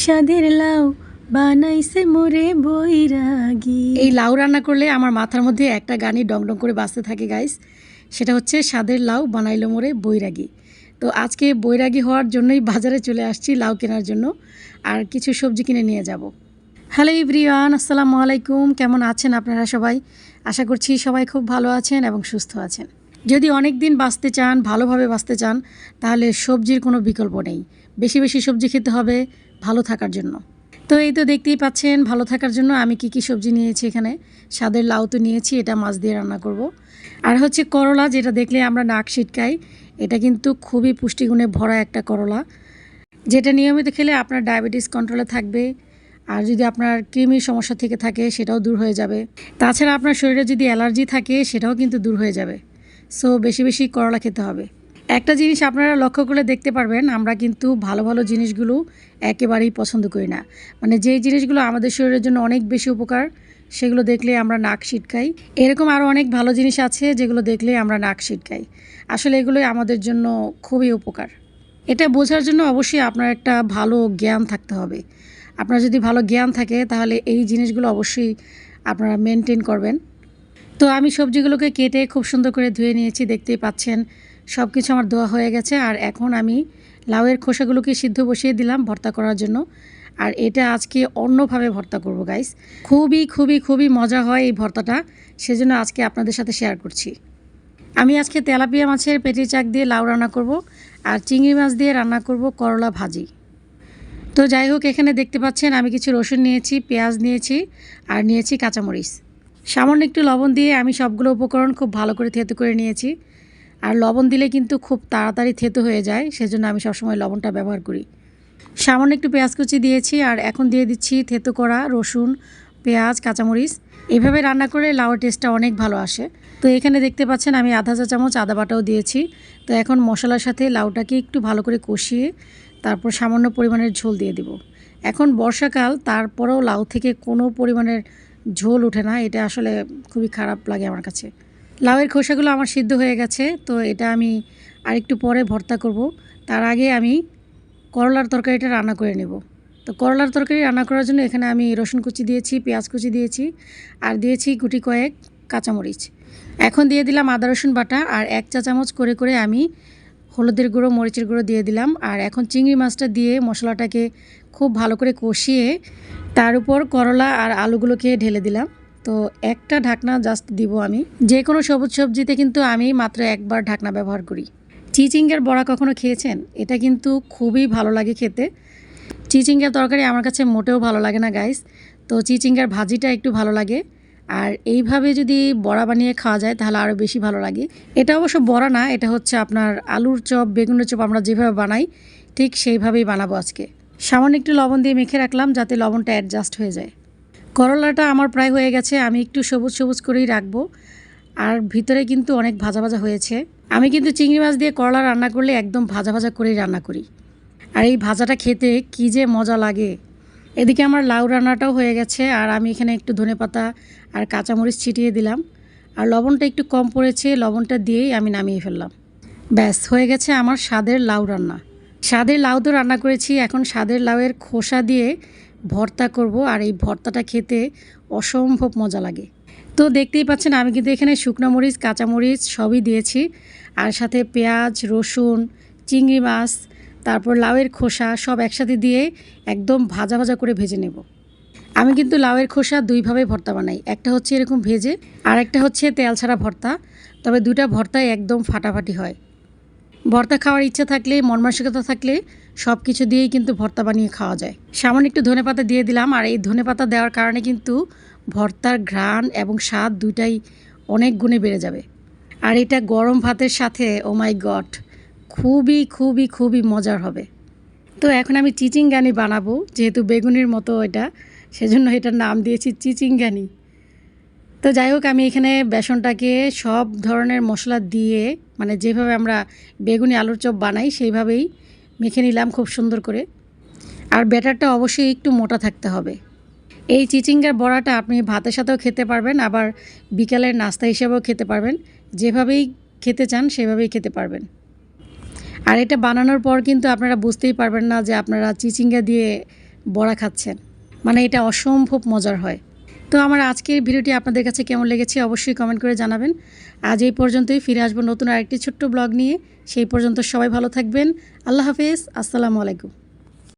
স্বাদের লাউ বানাইছে মোরে বৈরাগী। এই লাউ রান্না করলে আমার মাথার মধ্যে একটা গানই ডং করে বাজতে থাকে গাইস, সেটা হচ্ছে স্বাদের লাউ বানাইলো মোরে বৈরাগী। তো আজকে বৈরাগী হওয়ার জন্যই বাজারে চলে আসছি লাউ কেনার জন্য, আর কিছু সবজি কিনে নিয়ে যাব। হ্যালো এভরিওয়ান, আসসালামু আলাইকুম। কেমন আছেন আপনারা সবাই? আশা করছি সবাই খুব ভালো আছেন এবং সুস্থ আছেন। যদি অনেক দিন বাঁচতে চান, ভালোভাবে বাঁচতে চান, তাহলে সবজির কোনো বিকল্প নেই। বেশি বেশি সবজি খেতে হবে ভালো থাকার জন্য। তো এই তো দেখতেই পাচ্ছেন ভালো থাকার জন্য আমি কি সবজি নিয়েছি। এখানে স্বাদের লাউ তো নিয়েছি, এটা মাছ দিয়ে রান্না করব। আর হচ্ছে করলা, যেটা দেখলে আমরা নাক ছিটকাই। এটা কিন্তু খুবই পুষ্টিগুণে ভরা একটা করলা, যেটা নিয়মিত খেলে আপনার ডায়াবেটিস কন্ট্রোলে থাকবে। আর যদি আপনার কৃমির সমস্যা থেকে থাকে সেটাও দূর হয়ে যাবে। তাছাড়া আপনার শরীরে যদি অ্যালার্জি থাকে সেটাও কিন্তু দূর হয়ে যাবে। সো বেশি বেশি করলা খেতে হবে। একটা জিনিস আপনারা লক্ষ্য করলে দেখতে পারবেন, আমরা কিন্তু ভালো ভালো জিনিসগুলো একেবারেই পছন্দ করি না। মানে যেই জিনিসগুলো আমাদের শরীরের জন্য অনেক বেশি উপকার, সেগুলো দেখলে আমরা নাক ছিটকাই। এরকম আরও অনেক ভালো জিনিস আছে যেগুলো দেখলে আমরা নাক ছিটকাই। আসলে এগুলোই আমাদের জন্য খুবই উপকার। এটা বোঝার জন্য অবশ্যই আপনার একটা ভালো জ্ঞান থাকতে হবে। আপনার যদি ভালো জ্ঞান থাকে তাহলে এই জিনিসগুলো অবশ্যই আপনারা মেনটেন করবেন। তো আমি সবজিগুলোকে কেটে খুব সুন্দর করে ধুয়ে নিয়েছি, দেখতেই পাচ্ছেন সব কিছু আমার ধোয়া হয়ে গেছে। আর এখন আমি লাউয়ের খোসাগুলোকে সিদ্ধ বসিয়ে দিলাম ভর্তা করার জন্য। আর এটা আজকে অন্যভাবে ভর্তা করব গাইস। খুবই খুবই খুবই মজা হয় এই ভর্তাটা, সেজন্য আজকে আপনাদের সাথে শেয়ার করছি। আমি আজকে তেলাপিয়া মাছের পেটি চাক দিয়ে লাউ রান্না করব, আর চিংড়ি মাছ দিয়ে রান্না করব করলা ভাজি। তো যাই হোক, এখানে দেখতে পাচ্ছেন আমি কিছু রসুন নিয়েছি, পেঁয়াজ নিয়েছি, আর নিয়েছি কাঁচামরিচ। সামান্য একটু লবণ দিয়ে আমি সবগুলো উপকরণ খুব ভালো করে থেতো করে নিয়েছি। আর লবণ দিলে কিন্তু খুব তাড়াতাড়ি থেতো হয়ে যায়, সেজন্য আমি সবসময় লবণটা ব্যবহার করি। সামান্য একটু পেঁয়াজ কুচি দিয়েছি, আর এখন দিয়ে দিচ্ছি থেতো করা রসুন, পেঁয়াজ, কাঁচামরিচ। এভাবে রান্না করে লাউয়ের টেস্টটা অনেক ভালো আসে। তো এখানে দেখতে পাচ্ছেন আমি আধা চা চামচ আদা বাটাও দিয়েছি। তো এখন মশলার সাথে লাউটাকে একটু ভালো করে কষিয়ে তারপর সামান্য পরিমাণের ঝোল দিয়ে দিব। এখন বর্ষাকাল, তারপরেও লাউ থেকে কোনো পরিমাণের ঝোল ওঠে না, এটা আসলে খুবই খারাপ লাগে আমার কাছে। লাউয়ের খোসাগুলো আমার সিদ্ধ হয়ে গেছে, তো এটা আমি আরেকটু পরে ভর্তা করব। তার আগে আমি করলার তরকারিটা রান্না করে নেব। তো করলার তরকারি রান্না করার জন্য এখানে আমি রসুন কুচি দিয়েছি, পেঁয়াজ কুচি দিয়েছি, আর দিয়েছি গুটি কয়েক কাঁচামরিচ। এখন দিয়ে দিলাম আদা রসুন বাটা, আর 1 চা চামচ করে করে আমি হলুদের গুঁড়ো, মরিচের গুঁড়ো দিয়ে দিলাম। আর এখন চিংড়ি মাছটা দিয়ে মশলাটাকে খুব ভালো করে কষিয়ে তার উপর করলা আর আলুগুলোকে ঢেলে দিলাম। তো একটা ঢাকনা জাস্ট দিব আমি। যে কোনো সবুজ সবজিতে কিন্তু আমি মাত্র একবার ঢাকনা ব্যবহার করি। চিচিঙ্গার বড়া কখনো খেয়েছেন? এটা কিন্তু খুবই ভালো লাগে খেতে। চিচিঙ্গার তরকারি আমার কাছে মোটেও ভালো লাগে না গাইস। তো চিচিঙ্গার ভাজিটা একটু ভালো লাগে, আর এইভাবে যদি বড়া বানিয়ে খাওয়া যায় তাহলে আরও বেশি ভালো লাগে। এটা অবশ্য বড়া না, এটা হচ্ছে আপনার আলুর চপ, বেগুনের চপ আমরা যেভাবে বানাই ঠিক সেইভাবেই বানাবো আজকে। সামান্য একটু লবণ দিয়ে মেখে রাখলাম যাতে লবণটা অ্যাডজাস্ট হয়ে যায়। করলাটা আমার প্রায় হয়ে গেছে, আমি একটু সবুজ সবুজ করেই রাখবো। আর ভিতরে কিন্তু অনেক ভাজা ভাজা হয়েছে। আমি কিন্তু চিংড়ি মাছ দিয়ে করলা রান্না করলে একদম ভাজা ভাজা করেই রান্না করি, আর এই ভাজাটা খেতে কী যে মজা লাগে। এদিকে আমার লাউ রান্নাটাও হয়ে গেছে, আর আমি এখানে একটু ধনেপাতা আর কাঁচামরিচ ছিটিয়ে দিলাম। আর লবণটা একটু কম পড়েছে, লবণটা দিয়েই আমি নামিয়ে ফেললাম। ব্যাস হয়ে গেছে আমার স্বাদের লাউ রান্না। স্বাদের লাউ তো রান্না করেছি, এখন স্বাদের লাউয়ের খোসা দিয়ে ভর্তা করব, আর এই ভর্তাটা খেতে অসম্ভব মজা লাগে। তো দেখতেই পাচ্ছেন আমি কিন্তু এখানে শুকনো মরিচ, কাঁচামরিচ সবই দিয়েছি, আর সাথে পেঁয়াজ, রসুন, চিংড়ি মাছ, তারপর লাউয়ের খোসা সব একসাথে দিয়ে একদম ভাজা ভাজা করে ভেজে নেব। আমি কিন্তু লাউয়ের খোসা দুইভাবে ভর্তা বানাই, একটা হচ্ছে এরকম ভেজে, আর একটা হচ্ছে তেল ছাড়া ভর্তা। তবে দুটা ভর্তাই একদম ফাটাফাটি হয়। ভর্তা খাওয়ার ইচ্ছা থাকলে, মন মানসিকতা থাকলে সব কিছু দিয়েই কিন্তু ভর্তা বানিয়ে খাওয়া যায়। সামান্য একটু ধনেপাতা দিয়ে দিলাম, আর এই ধনেপাতা দেওয়ার কারণে কিন্তু ভর্তার ঘ্রাণ এবং স্বাদ দুইটাই অনেক গুণে বেড়ে যাবে। আর এটা গরম ভাতের সাথে ও মাই গড খুবই খুবই খুবই মজার হবে। তো এখন আমি চিচিঙ্গানি বানাবো, যেহেতু বেগুনের মতো এটা, সেজন্য এটার নাম দিয়েছি চিচিঙ্গানি। তো যাই হোক, আমি এখানে বেসনটাকে সব ধরনের মশলা দিয়ে, মানে যেভাবে আমরা বেগুনি আলুর চপ বানাই সেইভাবেই মেখে নিলাম খুব সুন্দর করে। আর ব্যাটারটা অবশ্যই একটু মোটা থাকতে হবে। এই চিচিঙ্গার বড়াটা আপনি ভাতের সাথেও খেতে পারবেন, আবার বিকালের নাস্তা হিসেবেও খেতে পারবেন। যেভাবেই খেতে চান সেভাবেই খেতে পারবেন। আর এটা বানানোর পর কিন্তু আপনারা বুঝতেই পারবেন না যে আপনারা চিচিঙ্গা দিয়ে বড়া খাচ্ছেন, মানে এটা অসম্ভব মজার হয়। তো আমার আজকের ভিডিওটি আপনাদের কাছে কেমন লেগেছে অবশ্যই কমেন্ট করে জানাবেন। আজ এই পর্যন্তই, ফিরে আসবো নতুন আরেকটি ছোট্ট ব্লগ নিয়ে। সেই পর্যন্ত সবাই ভালো থাকবেন। আল্লাহ হাফেজ, আসসালামু আলাইকুম।